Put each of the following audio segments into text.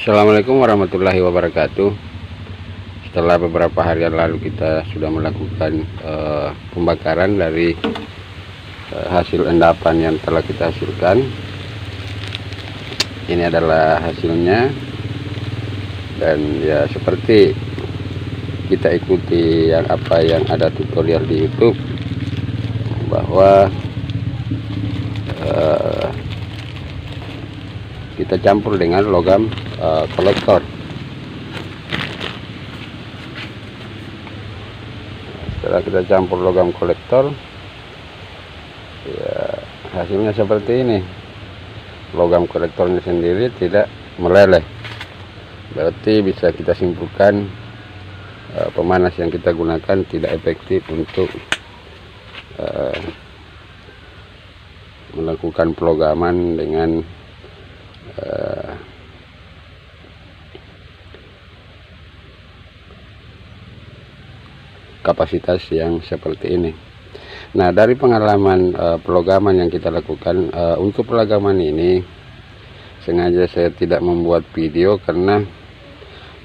Assalamualaikum warahmatullahi wabarakatuh. Setelah beberapa hari yang lalu kita sudah melakukan pembakaran dari hasil endapan yang telah kita hasilkan. Ini adalah hasilnya, dan ya seperti kita ikuti apa yang ada tutorial di YouTube, bahwa kita campur dengan logam kolektor. Setelah kita campur logam kolektor, ya hasilnya seperti ini. Logam kolektornya sendiri tidak meleleh, berarti bisa kita simpulkan pemanas yang kita gunakan tidak efektif untuk melakukan pelogaman dengan kapasitas yang seperti ini. Nah, dari pengalaman pelogaman yang kita lakukan, untuk pelogaman ini sengaja saya tidak membuat video karena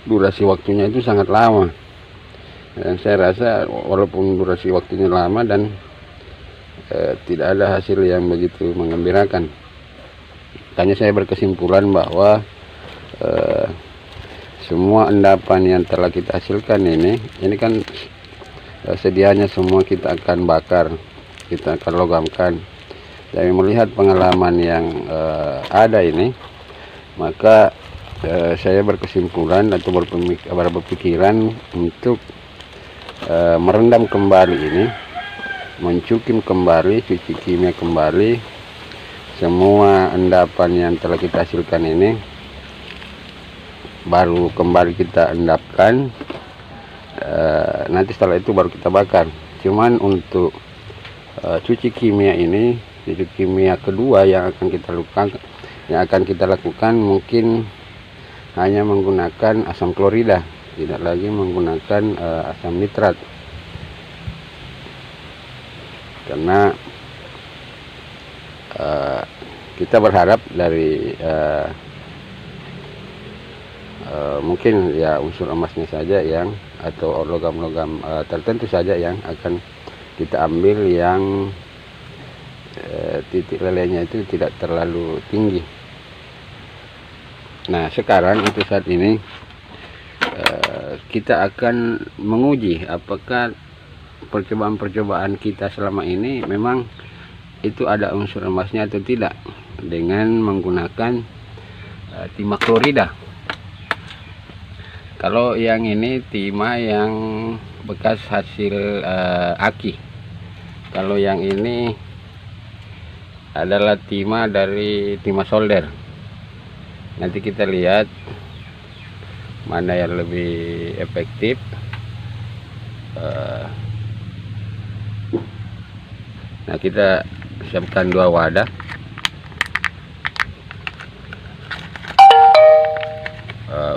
durasi waktunya itu sangat lama, dan saya rasa walaupun durasi waktunya lama dan tidak ada hasil yang begitu mengembirakan. Makanya saya berkesimpulan bahwa semua endapan yang telah kita hasilkan ini kan sedianya semua kita akan bakar, kita akan logamkan. Dari melihat pengalaman yang ada ini, maka saya berkesimpulan atau berpikiran untuk merendam kembali ini, mencukim kembali, cuci kimia kembali semua endapan yang telah kita hasilkan ini, baru kembali kita endapkan. Nanti setelah itu baru kita bakar. Cuman untuk cuci kimia ini, cuci kimia kedua yang akan kita lakukan mungkin hanya menggunakan asam klorida, tidak lagi menggunakan asam nitrat, karena kita berharap dari mungkin ya unsur emasnya saja yang, atau logam-logam tertentu saja yang akan kita ambil, yang titik lelehnya itu tidak terlalu tinggi. Nah, sekarang untuk saat ini kita akan menguji apakah percobaan-percobaan kita selama ini memang itu ada unsur emasnya atau tidak, dengan menggunakan timah klorida. Kalau yang ini timah yang bekas hasil aki. Kalau yang ini adalah timah dari timah solder. Nanti kita lihat mana yang lebih efektif. Nah, kita siapkan 2 wadah.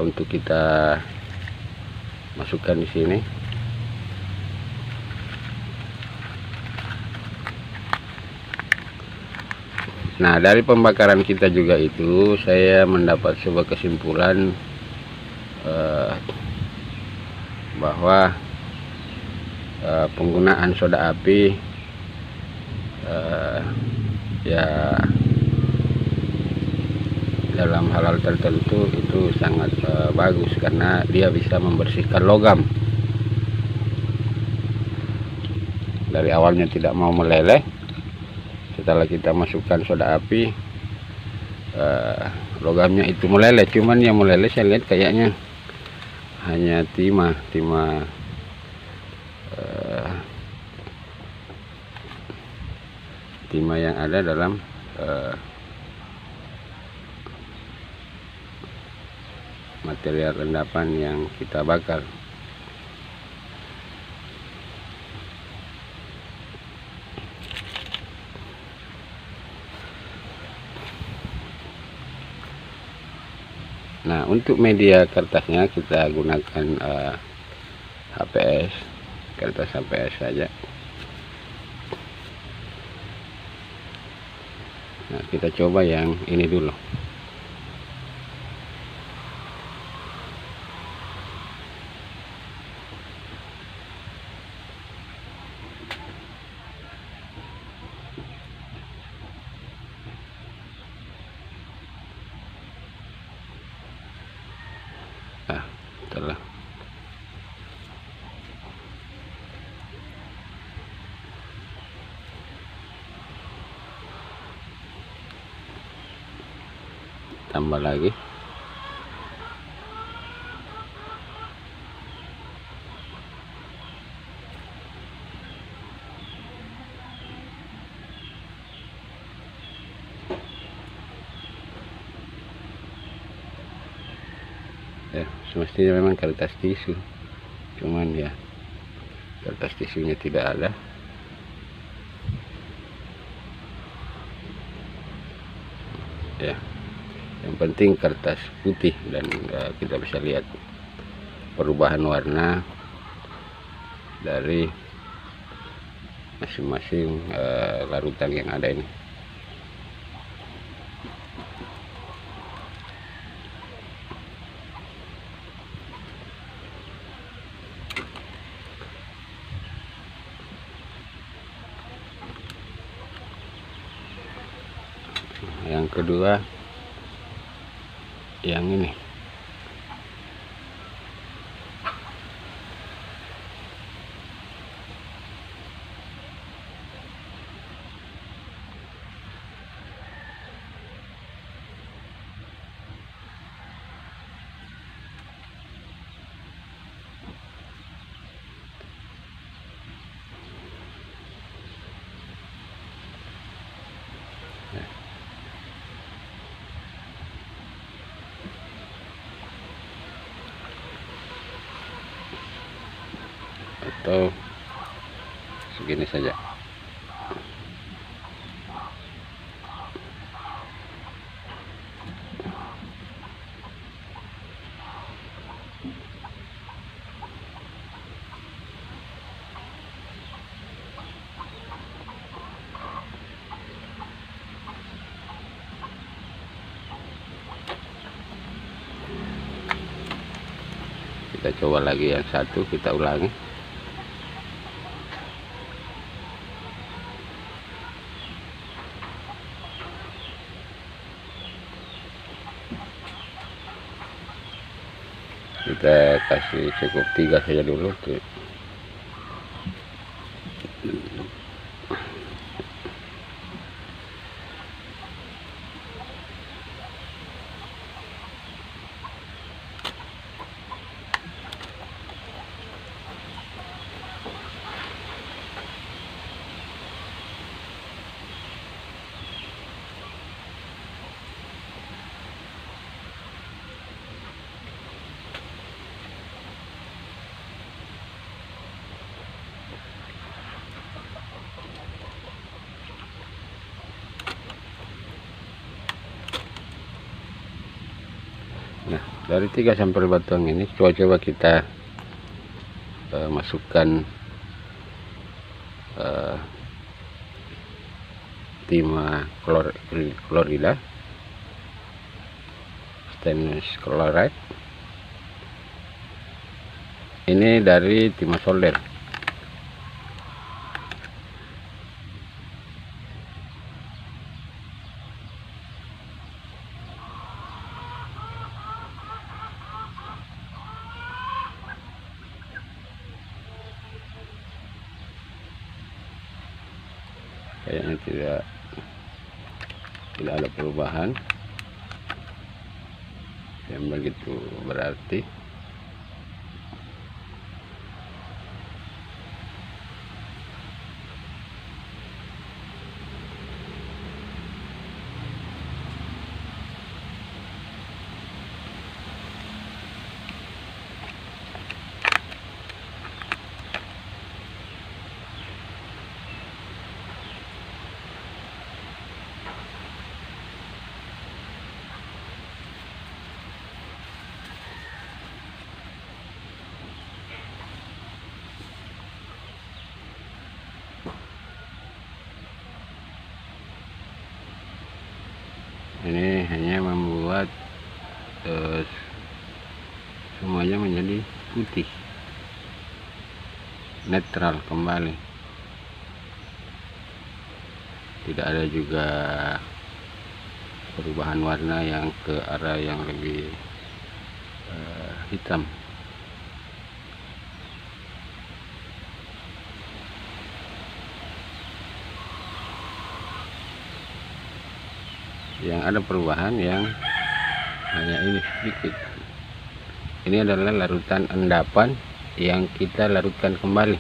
Untuk kita masukkan di sini. Nah, dari pembakaran kita juga itu saya mendapat sebuah kesimpulan bahwa penggunaan soda api ya dalam hal-hal tertentu itu sangat bagus, karena dia bisa membersihkan logam. Dari awalnya tidak mau meleleh, setelah kita masukkan soda api, logamnya itu meleleh. Cuman yang meleleh saya lihat kayaknya hanya timah yang ada dalam material endapan yang kita bakar. Nah, untuk media kertasnya kita gunakan HPS, kertas HPS saja. Nah, kita coba yang ini dulu. Nah, telah tambah lagi. Ya, semestinya memang kertas tisu, cuman ya kertas tisunya tidak ada. Ya, yang penting kertas putih, dan kita bisa lihat perubahan warna dari masing-masing larutan yang ada ini. Yang kedua yang ini. Atau segini saja. Kita coba lagi yang satu, kita ulangi. Kita kasih cukup 3 saja dulu tuh. Nah, dari 3 sampel batuang ini coba kita masukkan timah klorida, stainless chloride. Ini dari timah solder. Kayaknya tidak ada perubahan yang begitu berarti. Ini hanya membuat semuanya menjadi putih, netral kembali. Tidak ada juga perubahan warna yang ke arah yang lebih hitam. Yang ada perubahan yang hanya ini sedikit. Ini adalah larutan endapan yang kita larutkan kembali.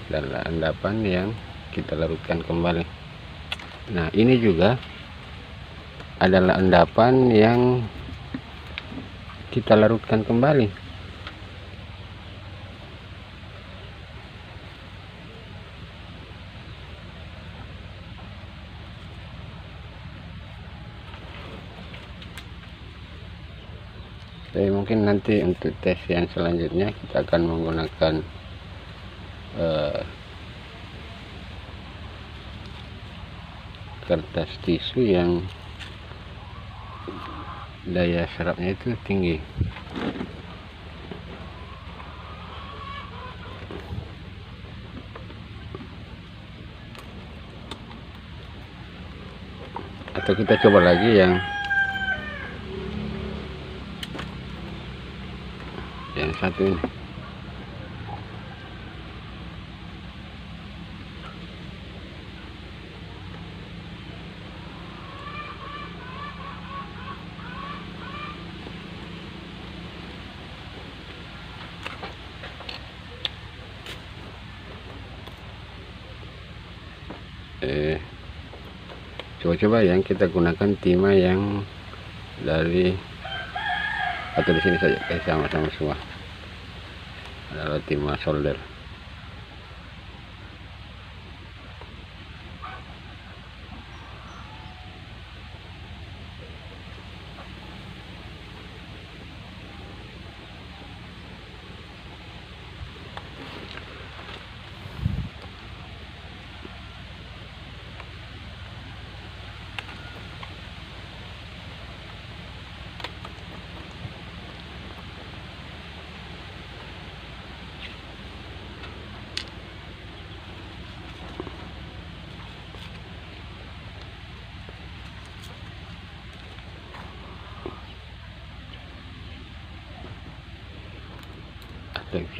Adalah endapan yang kita larutkan kembali. Nah, ini juga adalah endapan yang kita larutkan kembali. Jadi mungkin nanti untuk tes yang selanjutnya kita akan menggunakan kertas tisu yang daya serapnya itu tinggi. Atau kita coba lagi yang satu ini. Coba-coba yang kita gunakan timah yang dari, atau di sini saja sama-sama semua adalah timah solder.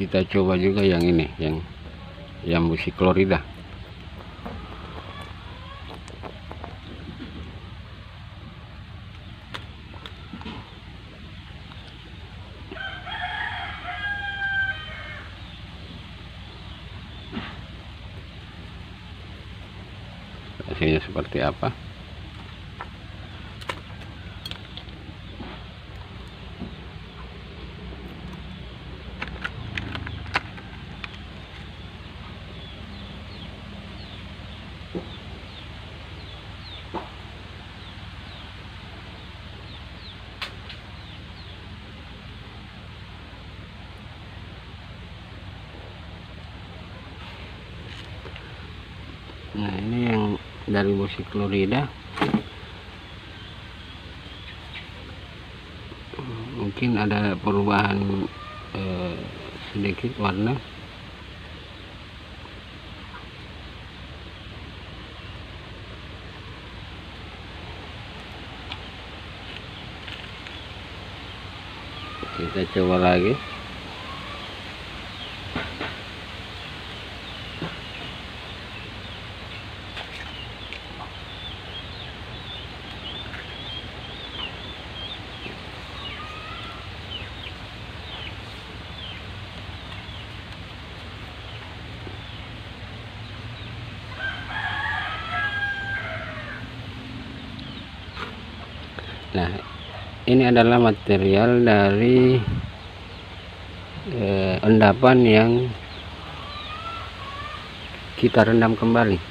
Kita coba juga yang ini, yang musik Florida. Hasilnya seperti apa? Nah, ini yang dari musik Florida. Mungkin ada perubahan sedikit warna. Kita coba lagi. Nah, ini adalah material dari endapan yang kita rendam kembali.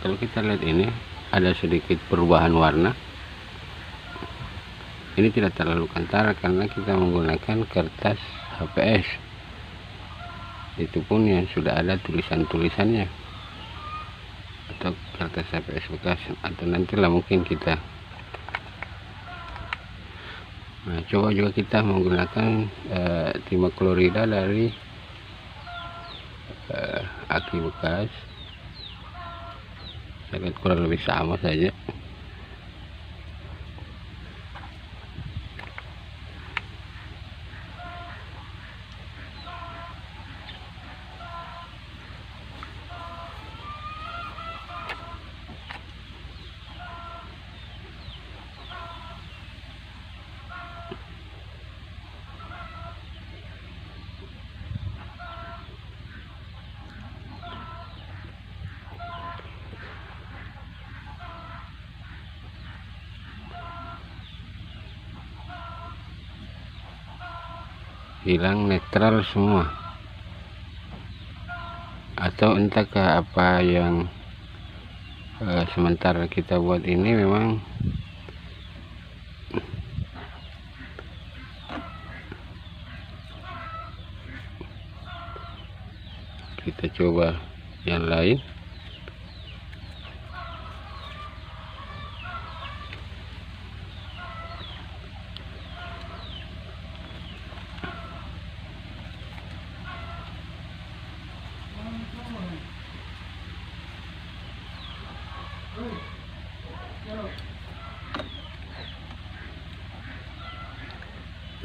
kalau kita lihat ini ada sedikit perubahan warna. Ini tidak terlalu kental karena kita menggunakan kertas HPS, itu pun yang sudah ada tulisannya, atau kertas HPS bekas, atau nantilah mungkin kita coba juga kita menggunakan timah klorida dari aki bekas. Saya lihat kurang lebih sama saja. Hilang netral semua, atau entahkah apa yang sementara kita buat ini memang kita coba yang lain.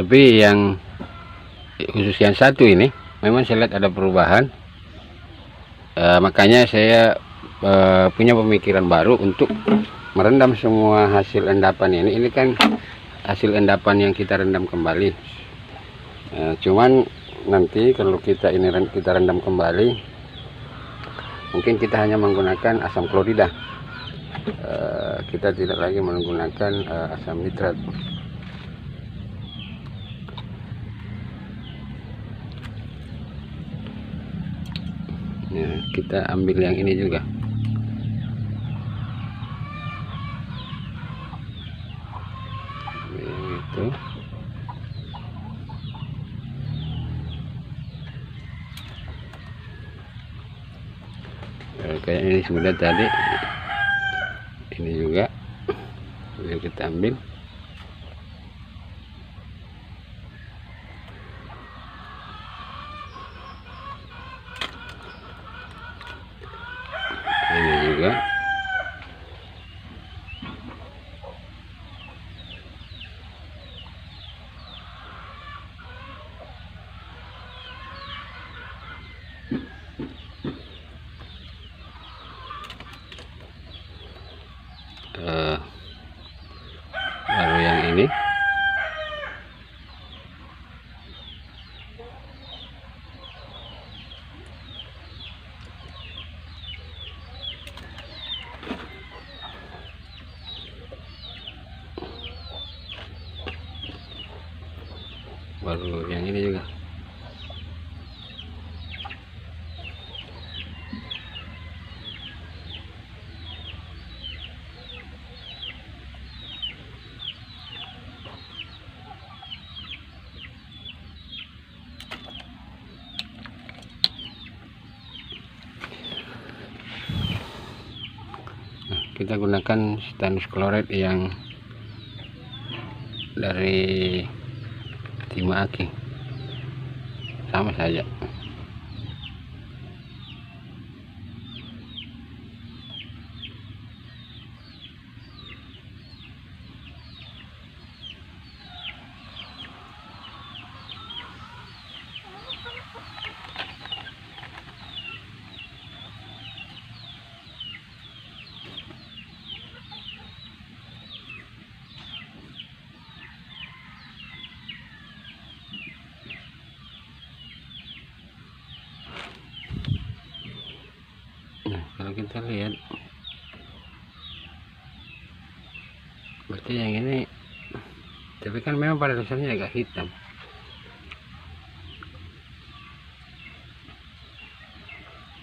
Tapi yang khusus yang satu ini memang saya lihat ada perubahan, makanya saya punya pemikiran baru untuk merendam semua hasil endapan ini. Ini kan hasil endapan yang kita rendam kembali, cuman nanti kalau kita rendam kembali, mungkin kita hanya menggunakan asam klorida, kita tidak lagi menggunakan asam nitrat. Nah, kita ambil yang ini juga. Itu kayak ini sudah tadi, ini juga kita ambil. Ini juga. Lalu yang ini baru yang ini juga. Kita gunakan stannous chloride yang dari timah aki, sama saja. Nah, kalau kita lihat, berarti yang ini, tapi kan memang pada dasarnya agak hitam.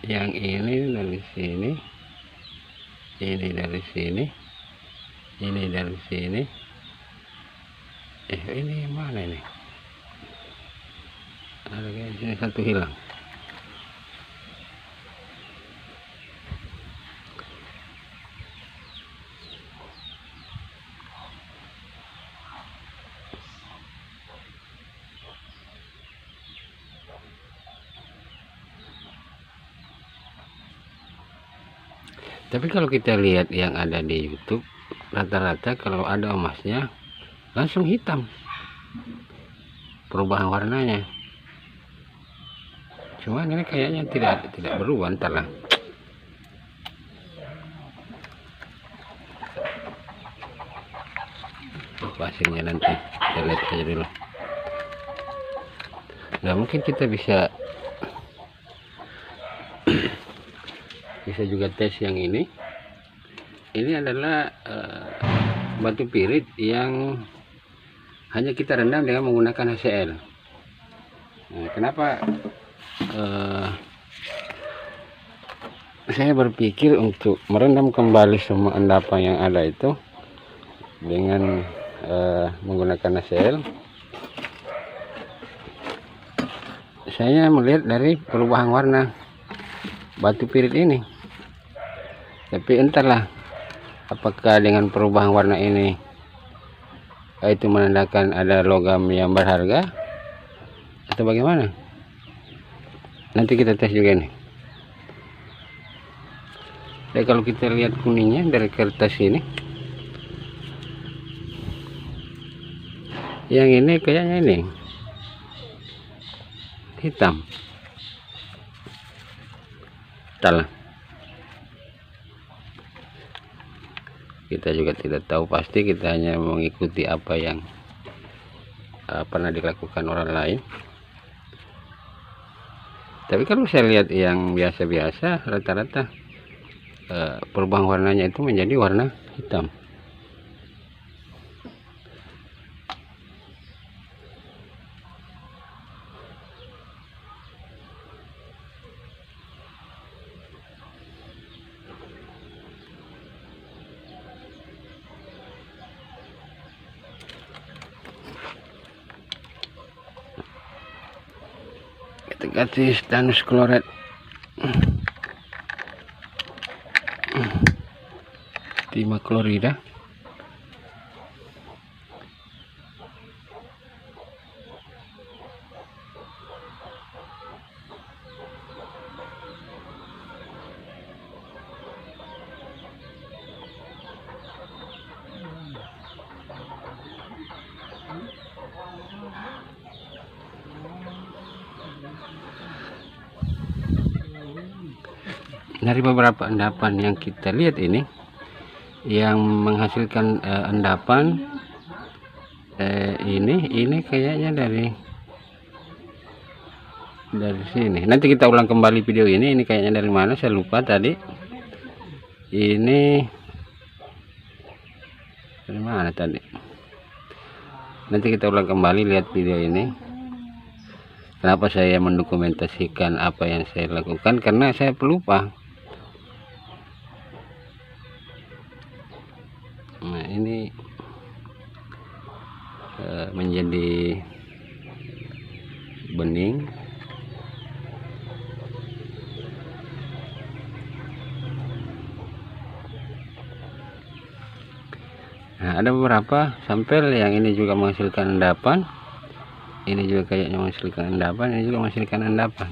Yang ini dari sini ini dari sini, ini dari sini. Ini mana ini? Ada kayak sini satu hilang. Tapi kalau kita lihat yang ada di YouTube, rata-rata kalau ada emasnya langsung hitam, perubahan warnanya. Cuman ini kayaknya tidak berubah. Ntar lah. Hasilnya nanti kita lihat aja dulu. Nah, mungkin kita bisa juga tes yang ini. Ini adalah batu pirit yang hanya kita rendam dengan menggunakan HCl. Nah, kenapa saya berpikir untuk merendam kembali semua endapan yang ada itu dengan menggunakan HCl? Saya melihat dari perubahan warna batu pirit ini. Tapi entahlah apakah dengan perubahan warna ini itu menandakan ada logam yang berharga atau bagaimana. Nanti kita tes juga nih. Dan kalau kita lihat kuningnya dari kertas ini, yang ini kayaknya ini hitam. Salah. Kita juga tidak tahu pasti, kita hanya mengikuti apa yang pernah dilakukan orang lain. Tapi kalau saya lihat yang biasa-biasa, rata-rata perubahan warnanya itu menjadi warna hitam. Kita kasih stannous klorat. Timah klorida. Dari beberapa endapan yang kita lihat ini, yang menghasilkan endapan ini kayaknya dari sini. Nanti kita ulang kembali video ini kayaknya dari mana, saya lupa tadi. Ini dari mana tadi? Nanti kita ulang kembali, lihat video ini. Kenapa saya mendokumentasikan apa yang saya lakukan? Karena saya pelupa. Nah, ini menjadi bening. Nah, ada beberapa sampel yang ini juga menghasilkan endapan. Ini juga kayaknya menghasilkan endapan, ini juga menghasilkan endapan.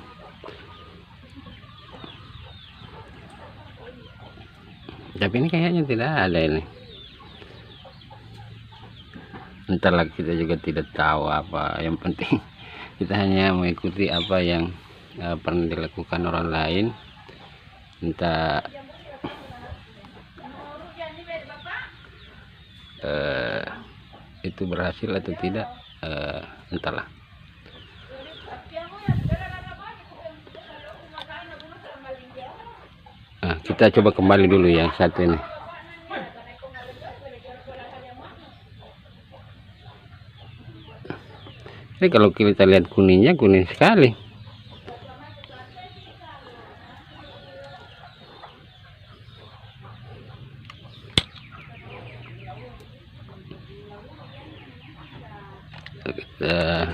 Tapi ini kayaknya tidak ada ini. Entar lagi kita juga tidak tahu apa, yang penting kita hanya mengikuti apa yang pernah dilakukan orang lain. Entah itu berhasil atau tidak, entahlah. Nah, kita coba kembali dulu yang satu ini. Ini kalau kita lihat kuningnya, kuning sekali. eh,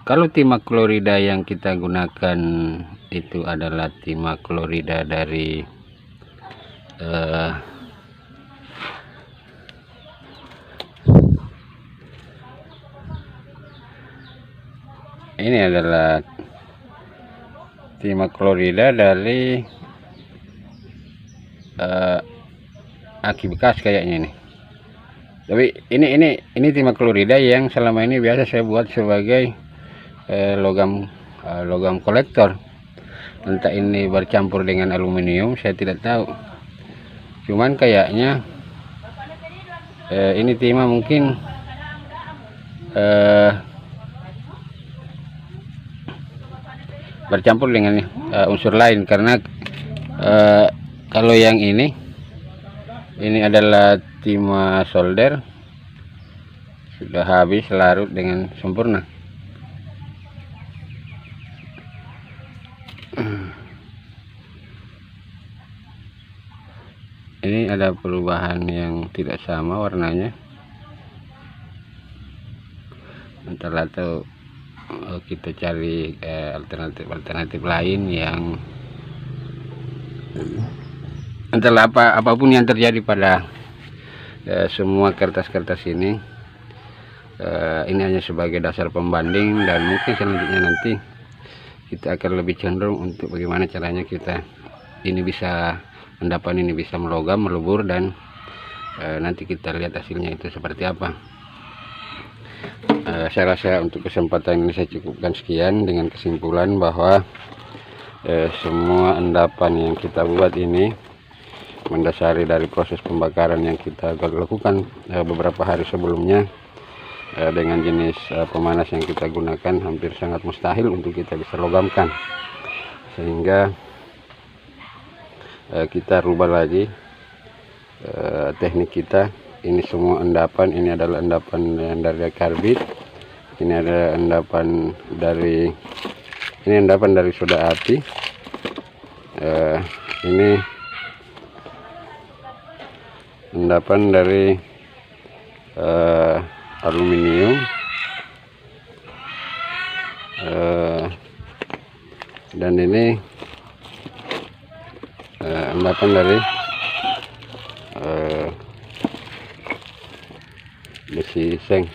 kalau timah klorida yang kita gunakan itu adalah timah klorida dari ini adalah timah klorida dari aki bekas kayaknya ini. Tapi ini timah klorida yang selama ini biasa saya buat sebagai logam kolektor. Entah ini bercampur dengan aluminium, saya tidak tahu. Cuman kayaknya ini timah mungkin bercampur dengan unsur lain, karena kalau yang ini adalah timah solder, sudah habis larut dengan sempurna. Ini ada perubahan yang tidak sama warnanya, entahlah, atau kita cari alternatif lain yang entahlah, apapun yang terjadi pada semua kertas-kertas ini. Ini hanya sebagai dasar pembanding, dan mungkin selanjutnya nanti kita akan lebih cenderung untuk bagaimana caranya kita ini bisa endapan ini bisa melogam, melebur, dan nanti kita lihat hasilnya itu seperti apa. Saya rasa untuk kesempatan ini saya cukupkan sekian dengan kesimpulan bahwa semua endapan yang kita buat ini mendasari dari proses pembakaran yang kita lakukan beberapa hari sebelumnya. Dengan jenis pemanas yang kita gunakan hampir sangat mustahil untuk kita bisa logamkan, sehingga kita rubah lagi teknik kita. Ini semua endapan, ini adalah endapan yang dari karbit, ini ada endapan dari soda api, ini endapan dari aluminium, dan ini endapan dari besi seng.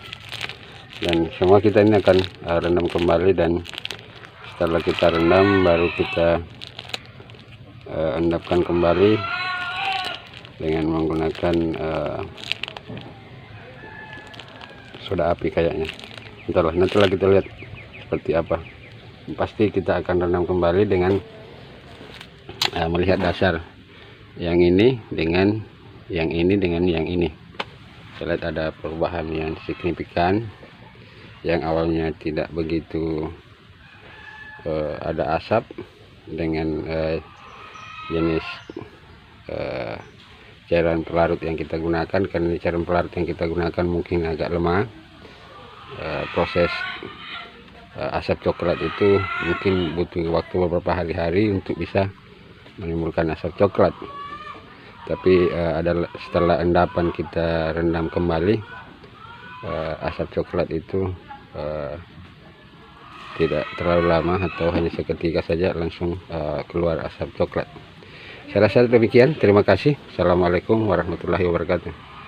Dan semua kita ini akan rendam kembali, dan setelah kita rendam baru kita endapkan kembali dengan menggunakan soda api kayaknya. Entahlah, nantilah kita lihat seperti apa. Pasti kita akan rendam kembali dengan melihat dasar yang ini dengan yang ini dengan yang ini. Saya lihat ada perubahan yang signifikan. Yang awalnya tidak begitu ada asap dengan jenis cairan pelarut yang kita gunakan, karena cairan pelarut yang kita gunakan mungkin agak lemah. Proses asap coklat itu mungkin butuh waktu beberapa hari-hari untuk bisa menimbulkan asap coklat. Tapi setelah endapan kita rendam kembali, asap coklat itu tidak terlalu lama, atau hanya seketika saja langsung keluar asap coklat. Saya rasa demikian. Terima kasih. Assalamualaikum warahmatullahi wabarakatuh.